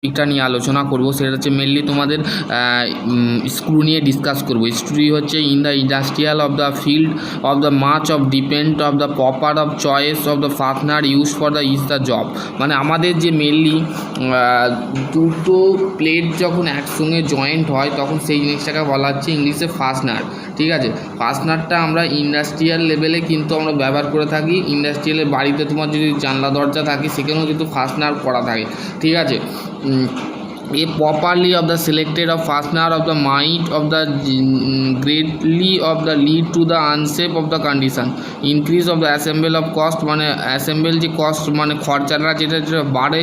এটা নিয়ে আলোচনা করব, সেটা হচ্ছে মেনলি তোমাদের স্ক্রু নিয়ে ডিসকাস করব। স্ক্রু হচ্ছে in the industrial of the field of the much of depend of the proper of choice of the fastener use for the is the job. মানে আমাদের যে মেনলি দুটো প্লেট যখন একসঙ্গে জয়েন্ট হয় তখন সেই জিনিসটাকে বলা হচ্ছে ইংলিশে ফাস্টনার। ঠিক আছে, ফাস্টনারটা আমরা ইন্ডাস্ট্রিয়াল লেভেলে কিন্তু আমরা ব্যবহার করে থাকি। ইন্ডাস্ট্রিয়ালের বাড়িতে তোমার যদি জানলা দরজা থাকে সেখানেও কিন্তু ফাস্টনার করা থাকে। ঠিক আছে, a properly of the selected of fastener of the might of the greatly of the lead to the unsafe of the condition increase of the assemble of cost মানে assemble যে cost মানে খরচাটা যেটা বাড়ে।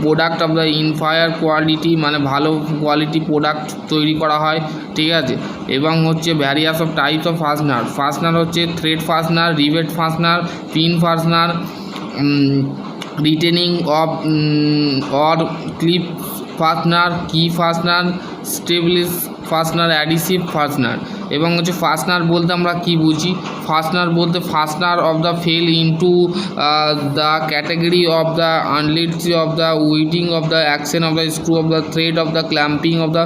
প্রোডাক্ট অফ দ্য ইনফায়ার কোয়ালিটি মানে ভালো quality product তৈরি করা হয়। ঠিক আছে, এবং হচ্ছে various of types of fastener. Fastener হচ্ছে thread fastener, rivet fastener, pin fastener, retaining of or clip fastener, key fastener, স্টেবলিশ ফাস্টনার, adhesive ফাস্টনার। এবং হচ্ছে ফাস্টনার বলতে আমরা কি বুঝি? ফাস্টনার বলতে fastener of the fail into the category of the আনলিডসি of the wedging of the action of the screw of the thread of the clamping of the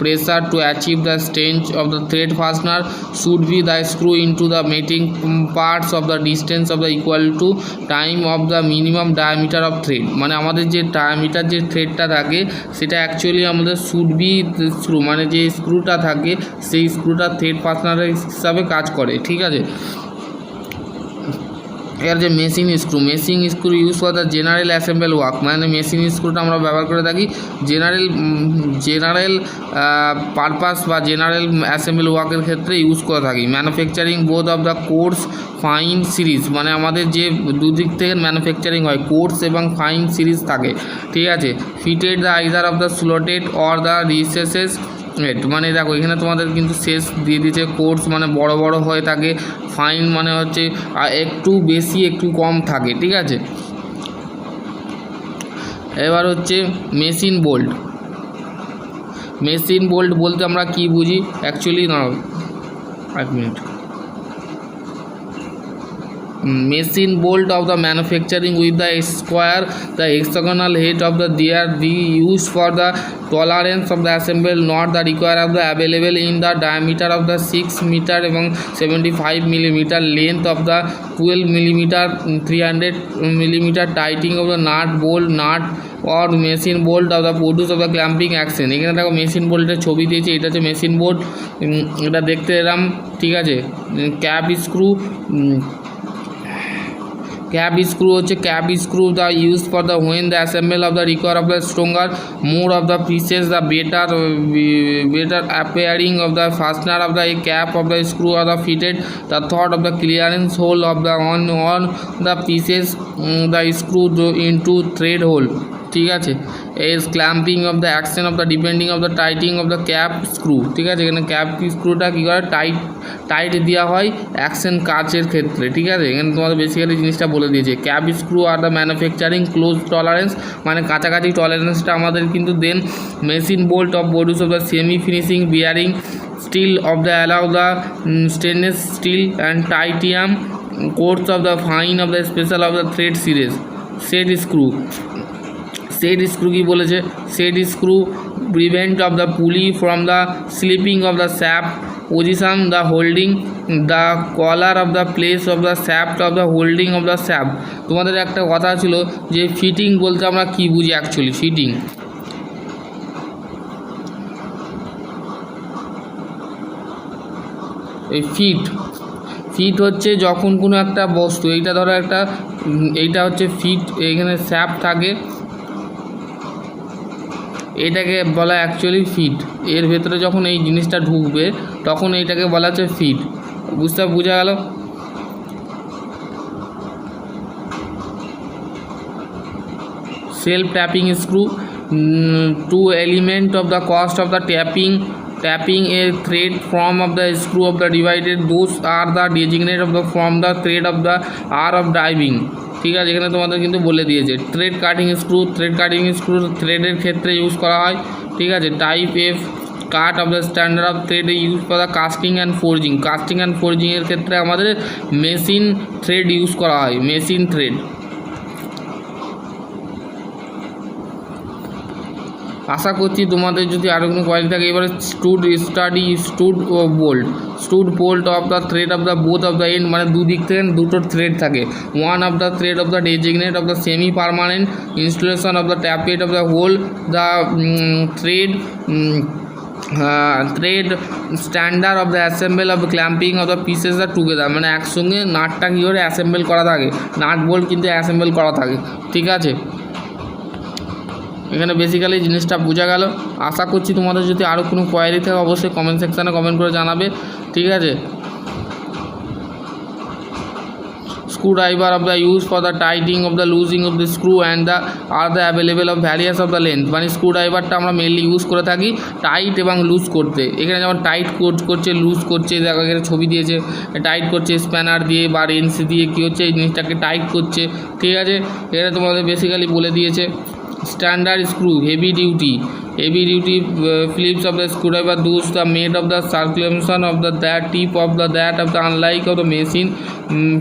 pressure to achieve the strength of the thread fastener should be the screw into the mating parts of the distance of the equal to time of the minimum diameter of thread। মানে আমাদের যে diameter যে থ্রেডটা থাকে সেটা actually আমাদের should be screw, মানে যে স্ক্রুটা থাকে সেই স্ক্রুটা থ্রেড ফাস্টনার হিসাবে কাজ করে। ঠিক আছে, এর যে machine screw use for the general assemble work, মানে মেশিন স্ক্রুটা আমরা ব্যবহার করে থাকি জেনারেল পারপাস বা জেনারেল অ্যাসেম্বল ওয়ার্কের ক্ষেত্রে ইউজ করে থাকি। Manufacturing both of the course fine series, মানে আমাদের যে দুদিক থেকে ম্যানুফ্যাকচারিং হয় কোর্স এবং ফাইন সিরিজ থাকে। ঠিক আছে, fitted the either of the slotted or the recesses at, মানে দেখো এখানে তোমাদের কিন্তু শেষ দিয়ে দিয়েছে। কোর্স মানে বড় বড় হয়ে থাকে, ফাইন মানে হচ্ছে একটু বেশি একটু কম থাকে। ঠিক আছে, এবার হচ্ছে মেশিন বোল্ট বলতে আমরা কি বুঝি অ্যাকচুয়ালি না, এক minute. Machine bolt of the manufacturing with the square the hexagonal head of the there be used for the tolerance of the assemble not the require of the available in the diameter of the 6 meter এবং 75 millimeter length of the 12 millimeter 300 millimeter tightening of the nut or machine bolt of the produce of the clamping action. এখানে দেখো machine বোল্টের ছবি দিয়েছে, এটা হচ্ছে machine bolt, এটা দেখতে এরম। ঠিক আছে, cap screw the used for the when the assemble of the require of the stronger more of the pieces the better appearing of the fastener of the cap of the screw or the fitted the thought of the clearance hole of the on the pieces the screw into thread hole। ঠিক আছে, is clamping of the action of the depending of the tightening of the cap screw। ঠিক আছে, এখানে cap স্ক্রুটা কী করে tight দেওয়া হয় action কাজের ক্ষেত্রে। ঠিক আছে, এখানে তোমাদের বেসিক্যালি জিনিসটা বলে দিয়েছে। ক্যাপ স্ক্রু আর দ্য ম্যানুফ্যাকচারিং ক্লোজ টলারেন্স, মানে কাছাকাছি টলারেন্সটা আমাদের কিন্তু দেন। Machine bolt of produce of the semi finishing bearing steel of the allow the stainless steel and titanium coarse of the fine of the special of the thread series. Set screw কি বলেছে? Set screw prevent of the pulley from the slipping of the shaft position the holding the collar of the place of the shaft of the holding of the shaft. তোমাদের একটা কথা ছিল যে fitting বলতে আমরা কি বুঝি অ্যাকচুয়ালি? ফিট হচ্ছে যখন কোনো একটা বস্তু, এইটা ধরো এইটা হচ্ছে ফিট, এখানে শ্যাফট থাকে, এটাকে বলা অ্যাকচুয়ালি ফিট। এর ভেতরে যখন এই জিনিসটা ঢুকবে তখন এইটাকে বলা হচ্ছে ফিট। বোঝা গেল? Self tapping screw to element of the cost of the tapping a thread from of the screw of the divided those are the designated of the from the thread of the R of driving। ঠিক আছে, এখানে তোমাদের কিন্তু বলে দিয়েছে। Thread cutting screw থ্রেডের ক্ষেত্রে use করা হয়। ঠিক আছে, type F cut of the standard of thread use for the casting and ফোরজিংয়ের ক্ষেত্রে আমাদের মেশিন থ্রেড ইউজ করা হয়, মেশিন থ্রেড। আশা করছি তোমাদের যদি আরও কোনো কোয়ারি থাকে। এবারে stud bolt of the thread of the both of the end, মানে দুদিক থেকে দুটো থ্রেড থাকে। One of the thread of the designate of the semi permanent installation of the tappet of the hole the thread standard of the assemble of clamping of the pieces are together, মানে একসঙ্গে নাটটা কী করে assemble করা থাকে, nut bolt কিন্তু assemble করা থাকে। ঠিক আছে, এখানে বেসিক্যালি জিনিসটা বোঝা গেল। আশা করছি তোমাদের যদি আরও কোনো কোয়ারি থাকে অবশ্যই কমেন্ট সেকশানে কমেন্ট করে জানাবে। ঠিক আছে, screwdriver of the use for the tightening of the losing of the screw and the are the available of various of the length, মানে স্ক্রুড্রাইভারটা আমরা মেনলি ইউজ করে থাকি টাইট এবং লুজ করতে। এখানে যেমন টাইট করছে, লুজ করছে, দেখো এখানে ছবি দিয়েছে, টাইট করছে স্প্যানার দিয়ে বা রেঞ্চ দিয়ে কী হচ্ছে এই জিনিসটাকে টাইট করছে। ঠিক আছে, এটা তোমাদের বেসিক্যালি বলে দিয়েছে। Standard screw heavy duty Phillips of the screwdriver, those the made of the circumcision of the that tip of the that of the unlike of the machine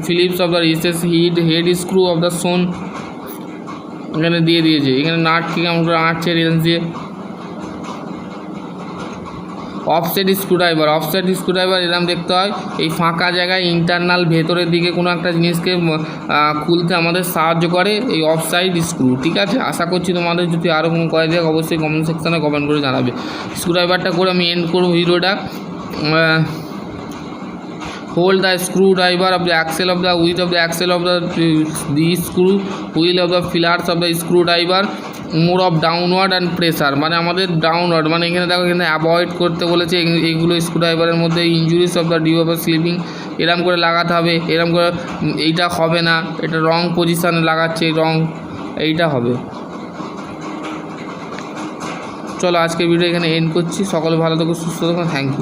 Phillips of the recess head screw of the shown, এখানে দিয়ে দিয়েছে। এখানে nut থেকে আমরা আটছে range দিয়ে। Offset screwdriver এরকম দেখতে হয়, এই ফাঁকা জায়গায় ইন্টারনাল ভেতরের দিকে কোনো একটা জিনিসকে খুলতে আমাদের সাহায্য করে এই অফসাইড স্ক্রু। ঠিক আছে, আশা করছি তোমাদের যদি আরও কোনো কোয়ারি থাকে অবশ্যই কমেন্ট সেকশানে কমেন্ট করে জানাবে। স্ক্রুড্রাইভারটা করে আমি এন্ড করবো ভিডিওটা। Hold the screwdriver of the axle of the width of the axle of the screw wheel of the fillers of the screwdriver more of downward and pressure, মানে আমাদের ডাউনওয়ার্ড, মানে এখানে দেখো এখানে অ্যাভয়েড করতে বলেছে এইগুলো স্ক্রুড্রাইভারের মধ্যে injuries of the due of slipping, এরম করে লাগাতে হবে, এরম করে এইটা হবে না, এটা রং পজিশানে লাগাচ্ছে, রং এইটা হবে। চলো আজকে ভিডিও এখানে এন্ড করছি, সকলে ভালো থাকো, সুস্থ থাকো, থ্যাংক ইউ।